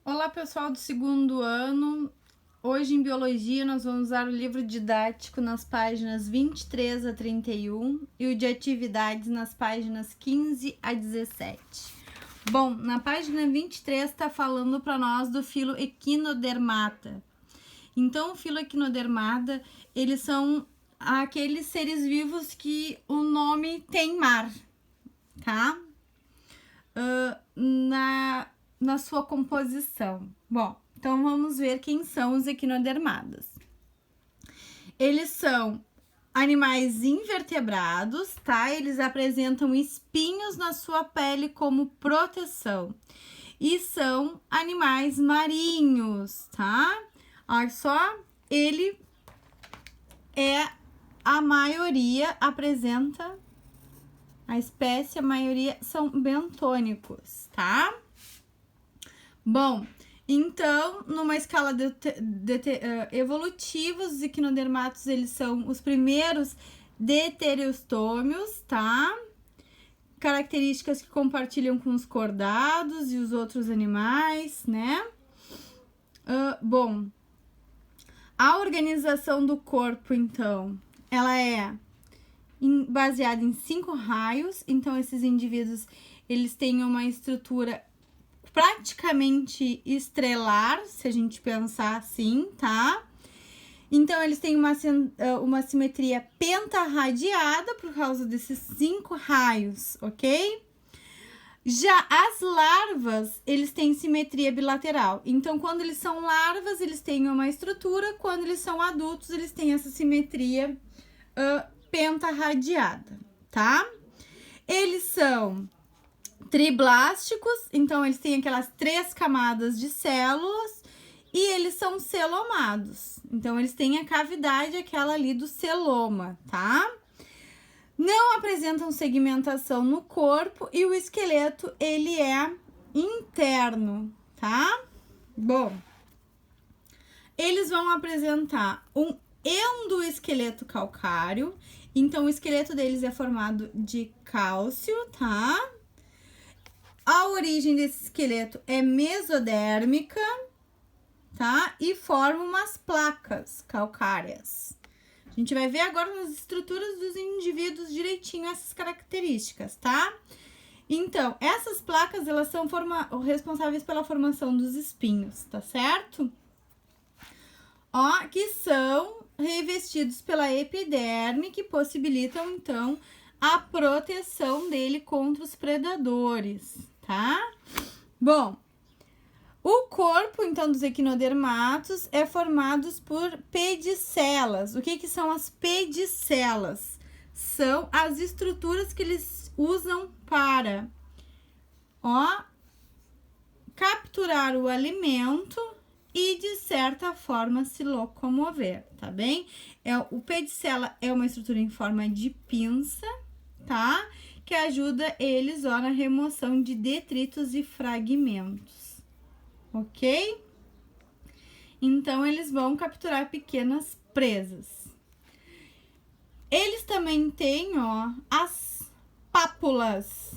Olá, pessoal do segundo ano. Hoje, em Biologia, nós vamos usar o livro didático nas páginas 23 a 31 e o de atividades nas páginas 15 a 17. Bom, na página 23 está falando para nós do filo Equinodermata. Então, o filo Equinodermata, eles são aqueles seres vivos que o nome tem mar, tá? Na sua composição. Bom, então vamos ver quem são os equinodermadas. Eles são animais invertebrados, tá? Eles apresentam espinhos na sua pele como proteção. E são animais marinhos, tá? Olha só, a maioria apresenta, a espécie, a maioria são bentônicos, tá? Bom, então, numa escala evolutiva, os equinodermatos, eles são os primeiros deuteriostômios, tá? Características que compartilham com os cordados e os outros animais, né? Bom, a organização do corpo, então, ela é baseada em 5 raios. Então, esses indivíduos, eles têm uma estrutura praticamente estrelar, se a gente pensar assim, tá? Então, eles têm uma simetria pentarradiada por causa desses 5 raios, ok? Já as larvas, eles têm simetria bilateral. Então, quando eles são larvas, eles têm uma estrutura. Quando eles são adultos, eles têm essa simetria pentarradiada, tá? Eles são triblásticos, então eles têm aquelas 3 camadas de células, e eles são celomados, então eles têm a cavidade aquela ali do celoma, tá? Não apresentam segmentação no corpo e o esqueleto, ele é interno, tá? Bom, eles vão apresentar um endoesqueleto calcário. Então, o esqueleto deles é formado de cálcio, tá? A origem desse esqueleto é mesodérmica, tá? E forma umas placas calcárias. A gente vai ver agora nas estruturas dos indivíduos direitinho essas características, tá? Então, essas placas, elas são responsáveis pela formação dos espinhos, tá certo? Ó, que são revestidos pela epiderme, que possibilitam, então, a proteção dele contra os predadores, tá? Bom, o corpo, então, dos equinodermatos é formado por pedicelas. O que são as pedicelas? São as estruturas que eles usam para, capturar o alimento e, de certa forma, se locomover, tá bem? O pedicela é uma estrutura em forma de pinça, tá? Que ajuda eles, na remoção de detritos e fragmentos, ok? Então, eles vão capturar pequenas presas. Eles também têm, as pápulas.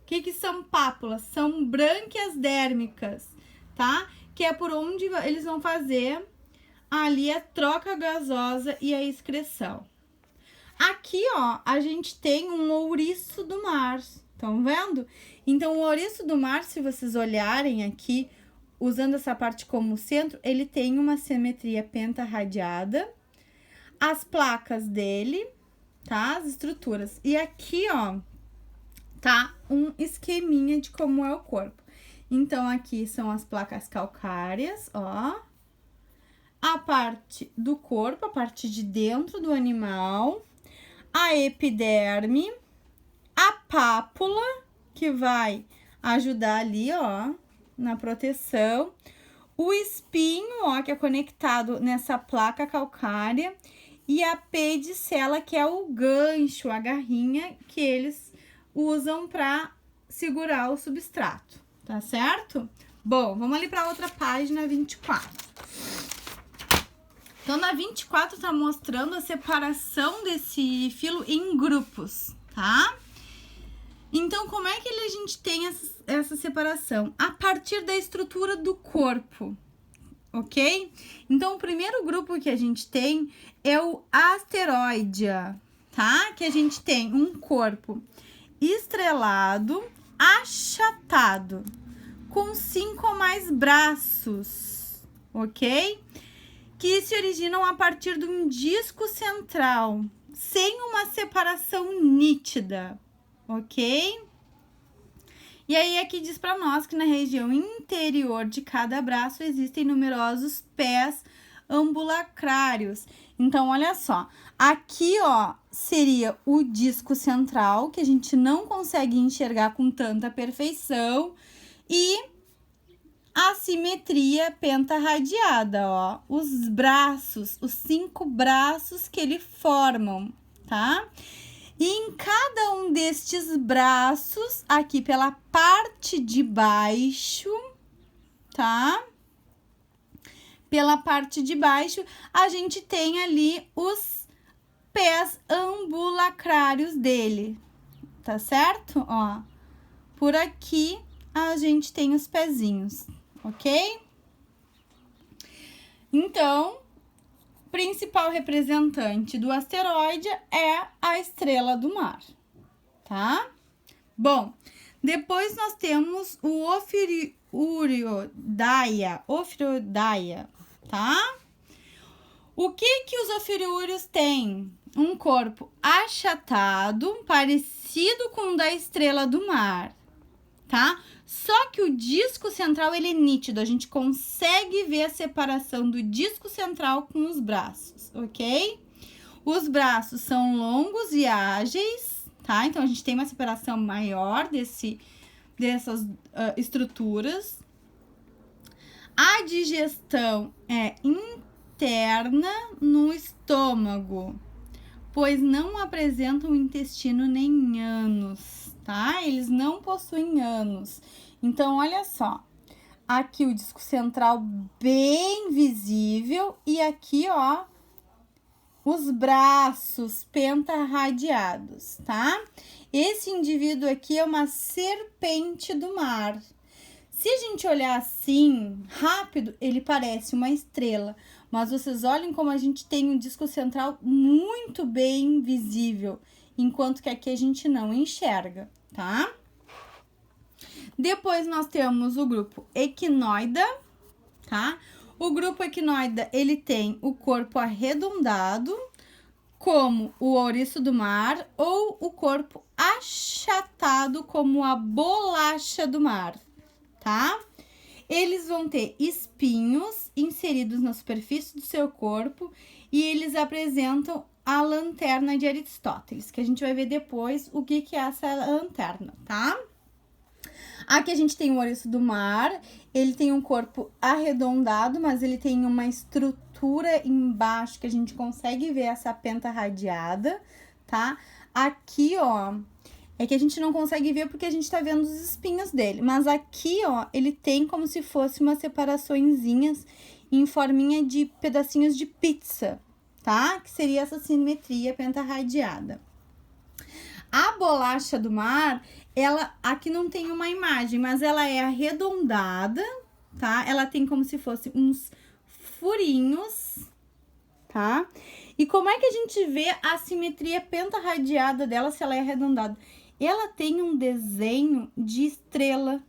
O que são pápulas? São brânquias dérmicas, tá? Que é por onde eles vão fazer ali a troca gasosa e a excreção. Aqui, a gente tem um ouriço do mar, estão vendo? Então, o ouriço do mar, se vocês olharem aqui, usando essa parte como centro, ele tem uma simetria pentarradiada, as placas dele, tá? As estruturas. E aqui, tá um esqueminha de como é o corpo. Então, aqui são as placas calcárias, a parte do corpo, a parte de dentro do animal, a epiderme, a pápula, que vai ajudar ali, na proteção, o espinho, que é conectado nessa placa calcária, e a pedicela, que é o gancho, a garrinha que eles usam para segurar o substrato. Tá certo? Bom, vamos ali para outra página, 24. Então, na 24 tá mostrando a separação desse filo em grupos, tá? Então, como é que a gente tem essa separação? A partir da estrutura do corpo, ok? Então, o primeiro grupo que a gente tem é o Asteroidea, tá? Que a gente tem um corpo estrelado, achatado, com 5 ou mais braços, ok? Que se originam a partir de um disco central, sem uma separação nítida, ok? E aí aqui diz para nós que na região interior de cada braço existem numerosos pés ambulacrários. Então, olha só, aqui, ó, seria o disco central, que a gente não consegue enxergar com tanta perfeição, e a simetria pentarradiada, ó, os braços, os 5 braços que ele formam, tá? E em cada um destes braços, aqui pela parte de baixo, tá? Pela parte de baixo, a gente tem ali os pés ambulacrários dele, tá certo? Ó, por aqui a gente tem os pezinhos, ok? Então, principal representante do asteroide é a estrela do mar, tá? Bom, depois nós temos o Ophiodaia, tá? O que os ophiriúrios têm? Um corpo achatado, parecido com o da estrela do mar, tá? Só que o disco central, ele é nítido, a gente consegue ver a separação do disco central com os braços, ok? Os braços são longos e ágeis, tá? Então, a gente tem uma separação maior dessas estruturas. A digestão é interna no estômago, pois não apresentam intestino nem ânus, tá? Eles não possuem ânus. Então, olha só, aqui o disco central bem visível e aqui, ó, os braços pentarradiados, tá? Esse indivíduo aqui é uma serpente do mar. Se a gente olhar assim, rápido, ele parece uma estrela, mas vocês olhem como a gente tem um disco central muito bem visível, enquanto que aqui a gente não enxerga, tá? Depois nós temos o grupo Echinoida, tá? O grupo Echinoida, ele tem o corpo arredondado, como o ouriço do mar, ou o corpo achatado, como a bolacha do mar, tá? Eles vão ter espinhos inseridos na superfície do seu corpo e eles apresentam a lanterna de Aristóteles, que a gente vai ver depois o que é essa lanterna, tá? Aqui a gente tem o ouriço do mar, ele tem um corpo arredondado, mas ele tem uma estrutura embaixo que a gente consegue ver essa pentarradiada, tá? Aqui, ó, é que a gente não consegue ver porque a gente tá vendo os espinhos dele, mas aqui, ó, ele tem como se fosse umas separaçõezinhas em forminha de pedacinhos de pizza, tá? Que seria essa simetria pentarradiada. A bolacha do mar, ela aqui não tem uma imagem, mas ela é arredondada, tá? Ela tem como se fosse uns furinhos, tá? E como é que a gente vê a simetria pentarradiada dela se ela é arredondada? Ela tem um desenho de estrela,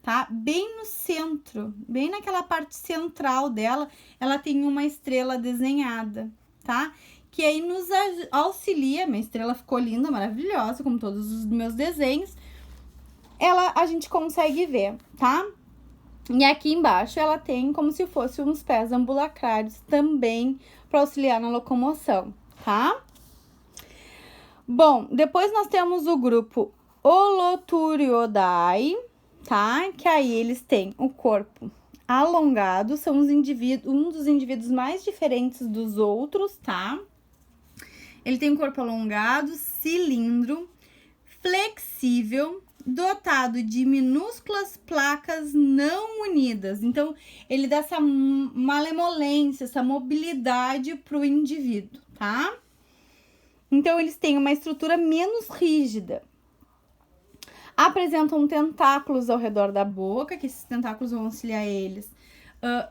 tá? Bem no centro, bem naquela parte central dela, ela tem uma estrela desenhada, tá? Que aí nos auxilia, minha estrela ficou linda, maravilhosa, como todos os meus desenhos. A gente consegue ver, tá? E aqui embaixo ela tem como se fosse uns pés ambulacrários também para auxiliar na locomoção, tá? Bom, depois nós temos o grupo Holoturioidae, tá? Que aí eles têm o corpo alongado, são um dos indivíduos mais diferentes dos outros, tá? Ele tem um corpo alongado, cilindro, flexível, dotado de minúsculas placas não unidas. Então, ele dá essa malemolência, essa mobilidade para o indivíduo, tá? Então, eles têm uma estrutura menos rígida. Apresentam tentáculos ao redor da boca, que esses tentáculos vão auxiliar eles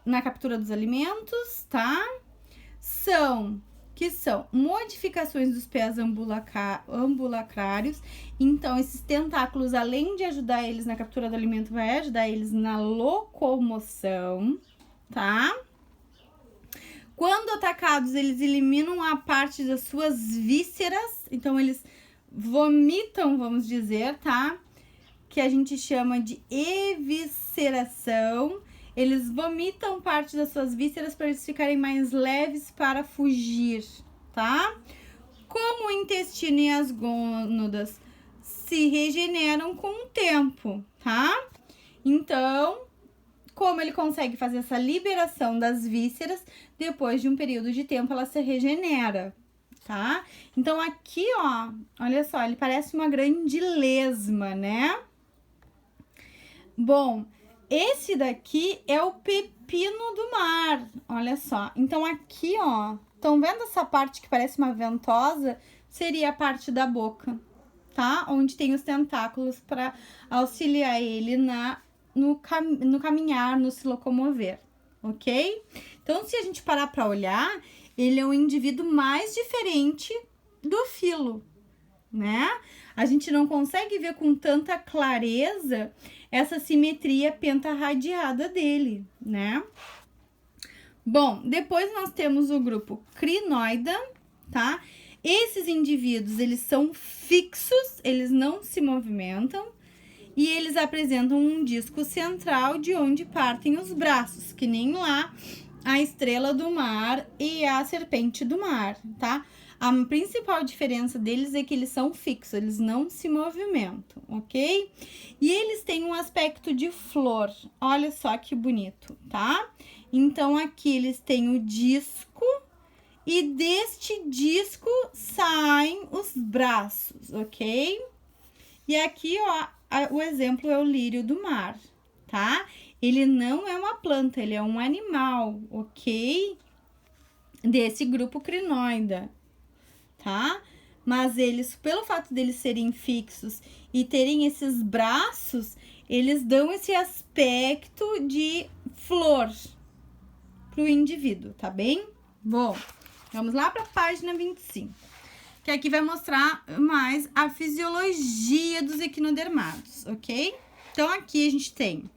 na captura dos alimentos, tá? São modificações dos pés ambulacrários. Então, esses tentáculos, além de ajudar eles na captura do alimento, vai ajudar eles na locomoção, tá? Quando atacados, eles eliminam a parte das suas vísceras. Então, eles vomitam, vamos dizer, tá? Que a gente chama de evisceração. Eles vomitam parte das suas vísceras para eles ficarem mais leves para fugir, tá? Como o intestino e as gônadas se regeneram com o tempo, tá? Então, como ele consegue fazer essa liberação das vísceras, depois de um período de tempo ela se regenera, tá? Então, aqui, ó, olha só, ele parece uma grande lesma, né? Bom, esse daqui é o pepino do mar, olha só. Então, aqui, ó, estão vendo essa parte que parece uma ventosa? Seria a parte da boca, tá? Onde tem os tentáculos para auxiliar ele no caminhar, no se locomover, ok? Então, se a gente parar para olhar, ele é o indivíduo mais diferente do filo, né? A gente não consegue ver com tanta clareza essa simetria pentarradiada dele, né? Bom, depois nós temos o grupo crinoida, tá? Esses indivíduos, eles são fixos, eles não se movimentam e eles apresentam um disco central de onde partem os braços, que nem lá a estrela do mar e a serpente do mar, tá? A principal diferença deles é que eles são fixos, eles não se movimentam, ok? E eles têm um aspecto de flor, olha só que bonito, tá? Então, aqui eles têm o disco e deste disco saem os braços, ok? E aqui, ó, o exemplo é o lírio do mar, tá? Ele não é uma planta, ele é um animal, ok? Desse grupo crinoida, tá? Mas eles, pelo fato deles serem fixos e terem esses braços, eles dão esse aspecto de flor pro indivíduo, tá bem? Bom, vamos lá para a página 25, que aqui vai mostrar mais a fisiologia dos equinodermados, ok? Então, aqui a gente tem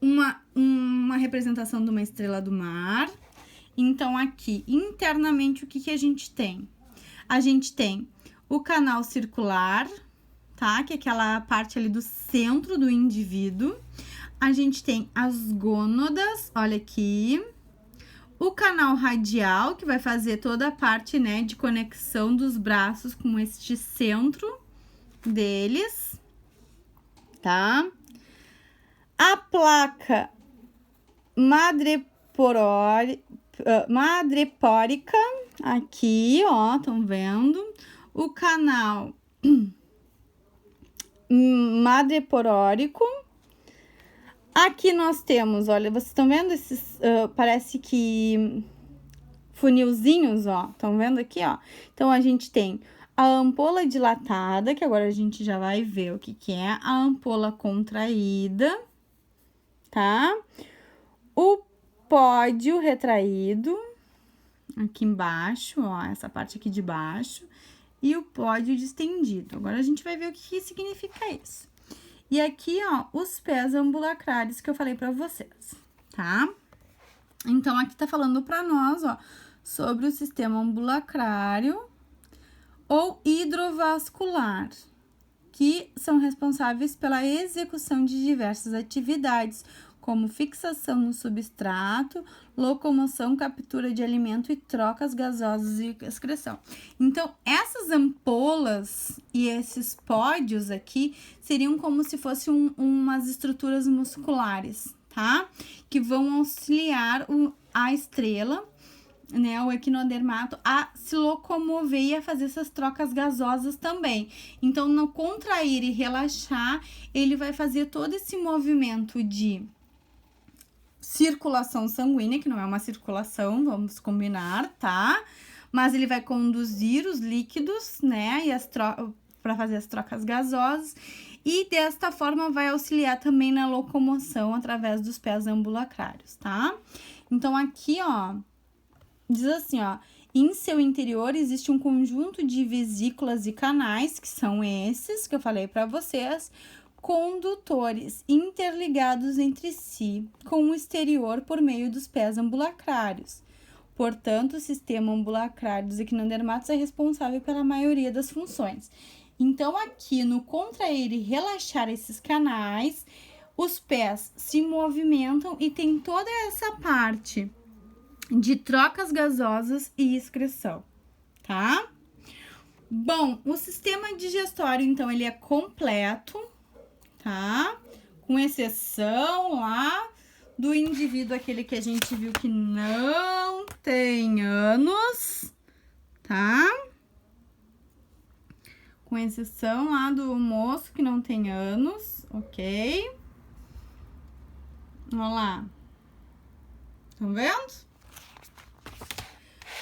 uma representação de uma estrela do mar. Então, aqui, internamente, o que a gente tem? A gente tem o canal circular, tá? Que é aquela parte ali do centro do indivíduo. A gente tem as gônadas, olha aqui. O canal radial, que vai fazer toda a parte, né, de conexão dos braços com este centro deles, tá? A placa madrepórica, aqui, ó, estão vendo? O canal madreporórico. Aqui nós temos, olha, vocês estão vendo esses, parece que funilzinhos, ó, estão vendo aqui, ó? Então, a gente tem a ampola dilatada, que agora a gente já vai ver o que é, a ampola contraída, tá? O pódio retraído, aqui embaixo, ó, essa parte aqui de baixo, e o pódio distendido. Agora, a gente vai ver o que significa isso. E aqui, ó, os pés ambulacrários que eu falei pra vocês, tá? Então, aqui tá falando pra nós, ó, sobre o sistema ambulacrário ou hidrovascular, que são responsáveis pela execução de diversas atividades, como fixação no substrato, locomoção, captura de alimento e trocas gasosas e excreção. Então, essas ampolas e esses pódios aqui seriam como se fossem umas estruturas musculares, tá? Que vão auxiliar a estrela, né, o equinodermato, a se locomover e a fazer essas trocas gasosas também. Então, no contrair e relaxar, ele vai fazer todo esse movimento de circulação sanguínea, que não é uma circulação, vamos combinar, tá? mas ele vai conduzir os líquidos, né, e para fazer as trocas gasosas, e desta forma vai auxiliar também na locomoção através dos pés ambulacrários, tá? Então, aqui, ó, diz assim, ó, em seu interior existe um conjunto de vesículas e canais, que são esses que eu falei para vocês, condutores interligados entre si com o exterior por meio dos pés ambulacrários. Portanto, o sistema ambulacrário dos equinodermatos é responsável pela maioria das funções. Então, aqui no contrair e relaxar esses canais, os pés se movimentam e tem toda essa parte de trocas gasosas e excreção, tá? Bom, o sistema digestório, então, ele é completo, tá? Com exceção lá do indivíduo, aquele que a gente viu que não tem ânus, tá? Com exceção lá do moço que não tem ânus, ok? Olha lá. Estão vendo?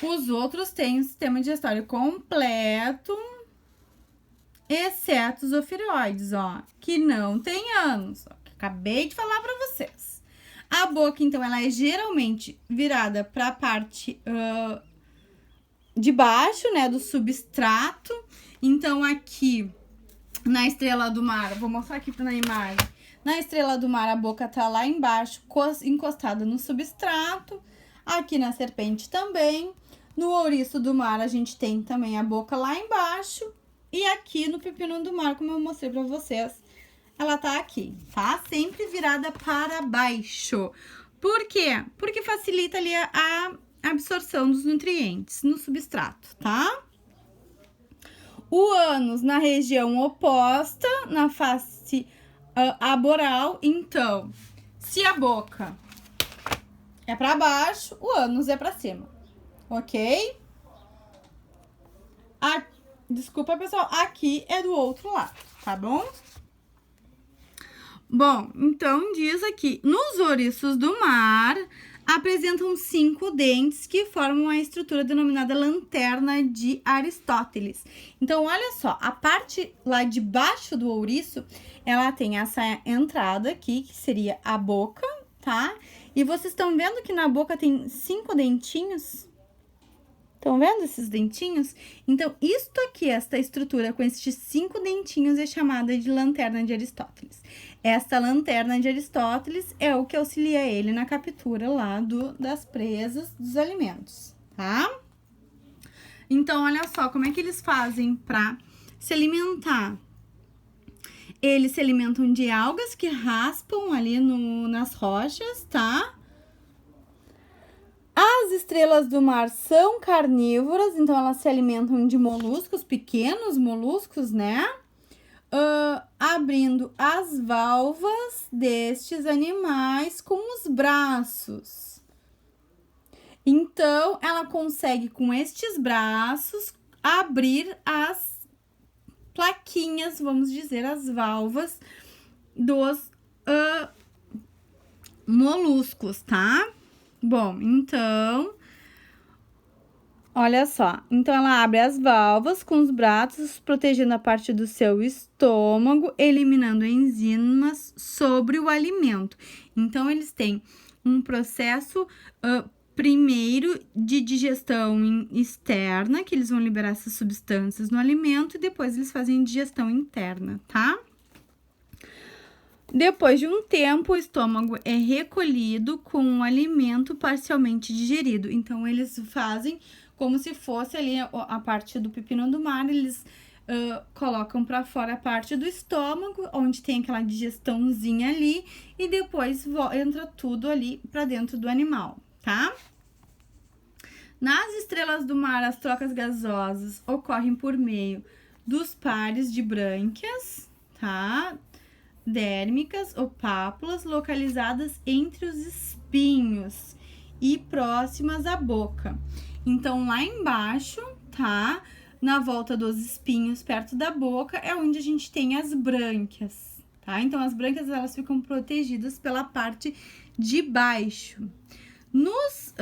Os outros têm o sistema digestório completo, exceto os ofiuroides, ó, que não tem ânus, ó, que acabei de falar para vocês. A boca, então, ela é geralmente virada para a parte de baixo, né, do substrato. Então, aqui na estrela do mar, vou mostrar aqui na imagem. Na estrela do mar, a boca tá lá embaixo, encostada no substrato. Aqui na serpente também. No ouriço do mar, a gente tem também a boca lá embaixo. E aqui no pepino do mar, como eu mostrei pra vocês, ela tá aqui, tá? Sempre virada para baixo. Por quê? Porque facilita ali a absorção dos nutrientes no substrato, tá? O ânus na região oposta, na face aboral. Então, se a boca é para baixo, o ânus é para cima, ok? Desculpa, pessoal, aqui é do outro lado, tá bom? Bom, então diz aqui, nos ouriços do mar apresentam 5 dentes que formam a estrutura denominada lanterna de Aristóteles. Então, olha só, a parte lá de baixo do ouriço, ela tem essa entrada aqui, que seria a boca, tá? E vocês estão vendo que na boca tem 5 dentinhos? Estão vendo esses dentinhos? Então, isto aqui, esta estrutura com estes 5 dentinhos é chamada de lanterna de Aristóteles. Esta lanterna de Aristóteles é o que auxilia ele na captura lá das presas dos alimentos, tá? Então, olha só como é que eles fazem para se alimentar. Eles se alimentam de algas que raspam ali nas rochas, tá? As estrelas do mar são carnívoras, então elas se alimentam de moluscos, pequenos moluscos, né? Abrindo as válvulas destes animais com os braços. Então, ela consegue, com estes braços, abrir as plaquinhas, vamos dizer, as válvulas dos moluscos, tá? Bom, então, olha só. Então, ela abre as válvulas com os braços, protegendo a parte do seu estômago, eliminando enzimas sobre o alimento. Então, eles têm um processo primeiro de digestão externa, que eles vão liberar essas substâncias no alimento, e depois eles fazem digestão interna, tá? Depois de um tempo, o estômago é recolhido com o alimento parcialmente digerido. Então, eles fazem como se fosse ali a parte do pepino do mar, eles colocam para fora a parte do estômago, onde tem aquela digestãozinha ali, e depois entra tudo ali para dentro do animal, tá? Nas estrelas do mar, as trocas gasosas ocorrem por meio dos pares de brânquias, tá? Dérmicas ou pápulas localizadas entre os espinhos e próximas à boca. Então, lá embaixo, tá? Na volta dos espinhos, perto da boca, é onde a gente tem as brânquias, tá? Então, as brânquias, elas ficam protegidas pela parte de baixo. Nos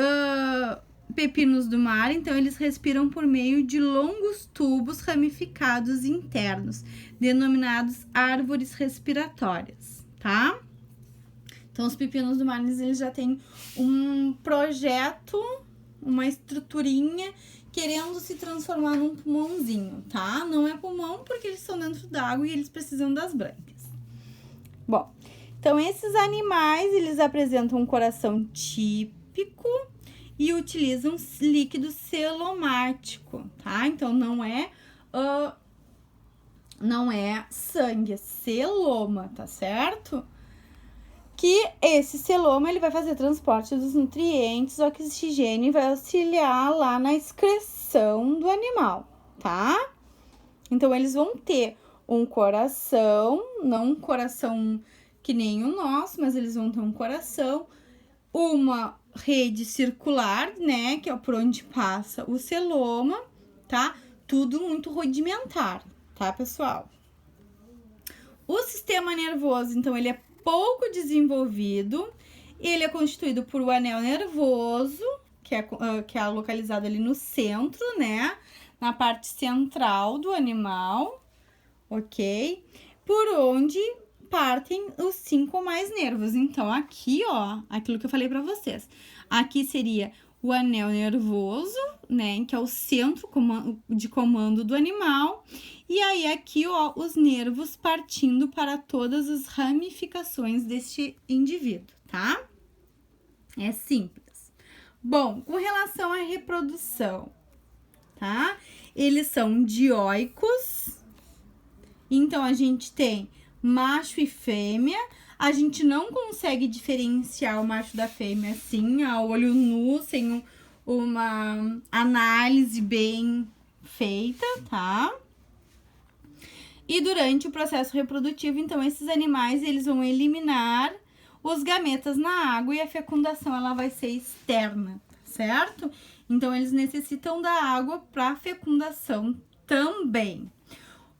pepinos do mar, então eles respiram por meio de longos tubos ramificados internos, denominados árvores respiratórias, tá? Então, os pepinos do mar, eles já têm um projeto, uma estruturinha, querendo se transformar num pulmãozinho, tá? Não é pulmão porque eles estão dentro d'água e eles precisam das brânquias. Bom, então esses animais, eles apresentam um coração típico e utilizam líquido celomático, tá? Então, não é sangue, é celoma, tá certo? Que esse celoma, ele vai fazer transporte dos nutrientes, oxigênio, e vai auxiliar lá na excreção do animal, tá? Então, eles vão ter um coração, não um coração que nem o nosso, mas eles vão ter um coração, uma rede circular, né, que é por onde passa o celoma, tá? Tudo muito rudimentar, tá, pessoal? O sistema nervoso, então, ele é pouco desenvolvido, ele é constituído por o anel nervoso, que é localizado ali no centro, né? Na parte central do animal, ok? Por onde partem os 5 mais nervos. Então, aqui, ó, aquilo que eu falei pra vocês. Aqui seria o anel nervoso, né? Que é o centro de comando do animal. E aí, aqui, ó, os nervos partindo para todas as ramificações deste indivíduo, tá? É simples. Bom, com relação à reprodução, tá? Eles são dioicos. Então, a gente tem macho e fêmea. A gente não consegue diferenciar o macho da fêmea assim, a olho nu, sem uma análise bem feita, tá? E durante o processo reprodutivo, então, esses animais, eles vão eliminar os gametas na água e a fecundação, ela vai ser externa, certo? Então, eles necessitam da água para fecundação também.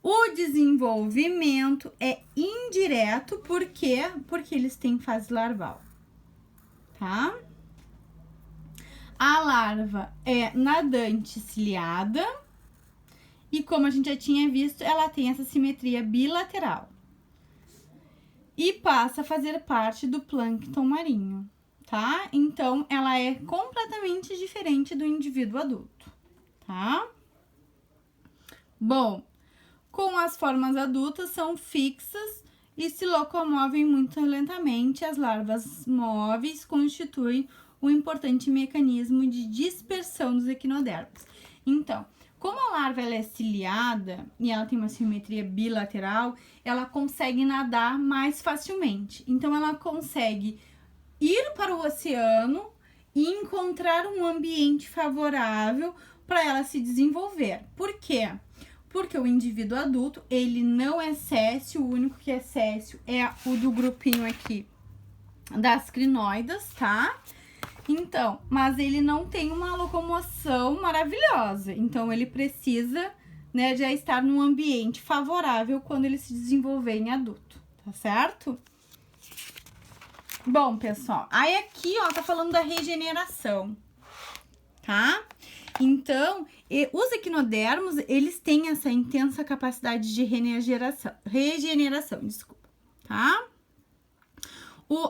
O desenvolvimento é indireto, por quê? Porque eles têm fase larval, tá? A larva é nadante ciliada e, como a gente já tinha visto, ela tem essa simetria bilateral e passa a fazer parte do plâncton marinho, tá? Então, ela é completamente diferente do indivíduo adulto, tá? Bom, com as formas adultas, são fixas e se locomovem muito lentamente. As larvas móveis constituem um importante mecanismo de dispersão dos equinodermos. Então, como a larva ela é ciliada e ela tem uma simetria bilateral, ela consegue nadar mais facilmente. Então, ela consegue ir para o oceano e encontrar um ambiente favorável para ela se desenvolver. Por quê? Porque o indivíduo adulto, ele não é céssio, o único que é céssio é o do grupinho aqui das crinoidas, tá? Então, mas ele não tem uma locomoção maravilhosa, então ele precisa, né, já estar num ambiente favorável quando ele se desenvolver em adulto, tá certo? Bom, pessoal, aí aqui, ó, tá falando da regeneração, tá? Então, os equinodermos, eles têm essa intensa capacidade de regeneração, desculpa, tá?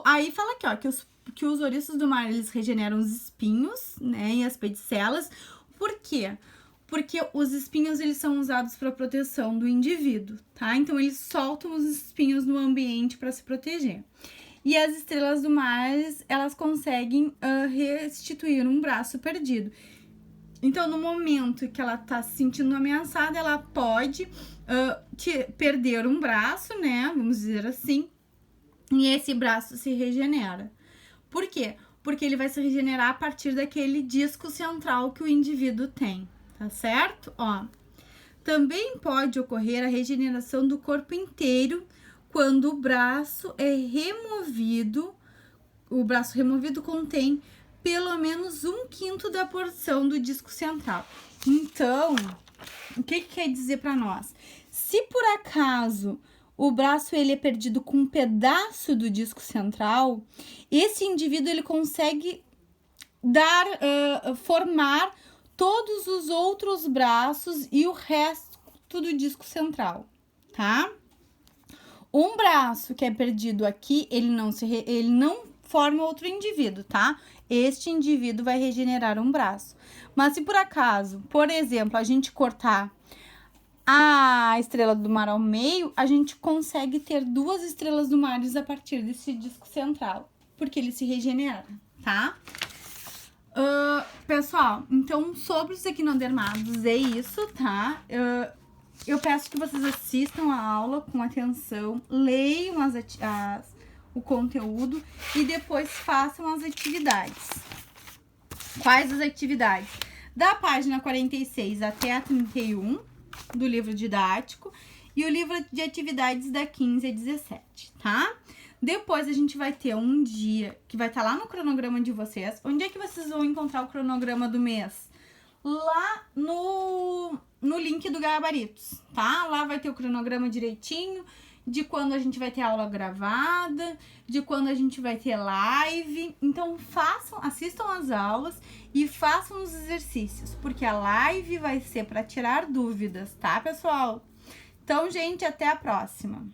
Aí fala aqui, ó, que os ouriços do mar, eles regeneram os espinhos, né, e as pedicelas. Por quê? Porque os espinhos, eles são usados para proteção do indivíduo, tá? Então, eles soltam os espinhos no ambiente para se proteger. E as estrelas do mar, elas conseguem restituir um braço perdido. Então, no momento que ela tá se sentindo ameaçada, ela pode perder um braço, né? Vamos dizer assim. E esse braço se regenera. Por quê? Porque ele vai se regenerar a partir daquele disco central que o indivíduo tem, tá certo? Ó, também pode ocorrer a regeneração do corpo inteiro quando o braço é removido. O braço removido contém pelo menos 1/5 da porção do disco central. Então, o que quer dizer para nós? Se por acaso o braço ele é perdido com um pedaço do disco central, esse indivíduo ele consegue formar todos os outros braços e o resto do disco central, tá? Um braço que é perdido aqui, ele não forma outro indivíduo, tá? Este indivíduo vai regenerar um braço. Mas se por acaso, por exemplo, a gente cortar a estrela do mar ao meio, a gente consegue ter 2 estrelas do mar a partir desse disco central, porque ele se regenera, tá? Pessoal, então sobre os equinodermados é isso, tá? Eu peço que vocês assistam a aula com atenção, leiam o conteúdo e depois façam as atividades. Quais as atividades? Da página 46 até a 31 do livro didático e o livro de atividades da 15 a 17, tá? Depois a gente vai ter um dia que vai estar lá no cronograma de vocês. Onde é que vocês vão encontrar o cronograma do mês? Lá no link do Gabaritos, tá? Lá vai ter o cronograma direitinho de quando a gente vai ter aula gravada, de quando a gente vai ter live. Então assistam as aulas e façam os exercícios, porque a live vai ser para tirar dúvidas, tá, pessoal? Então, gente, até a próxima.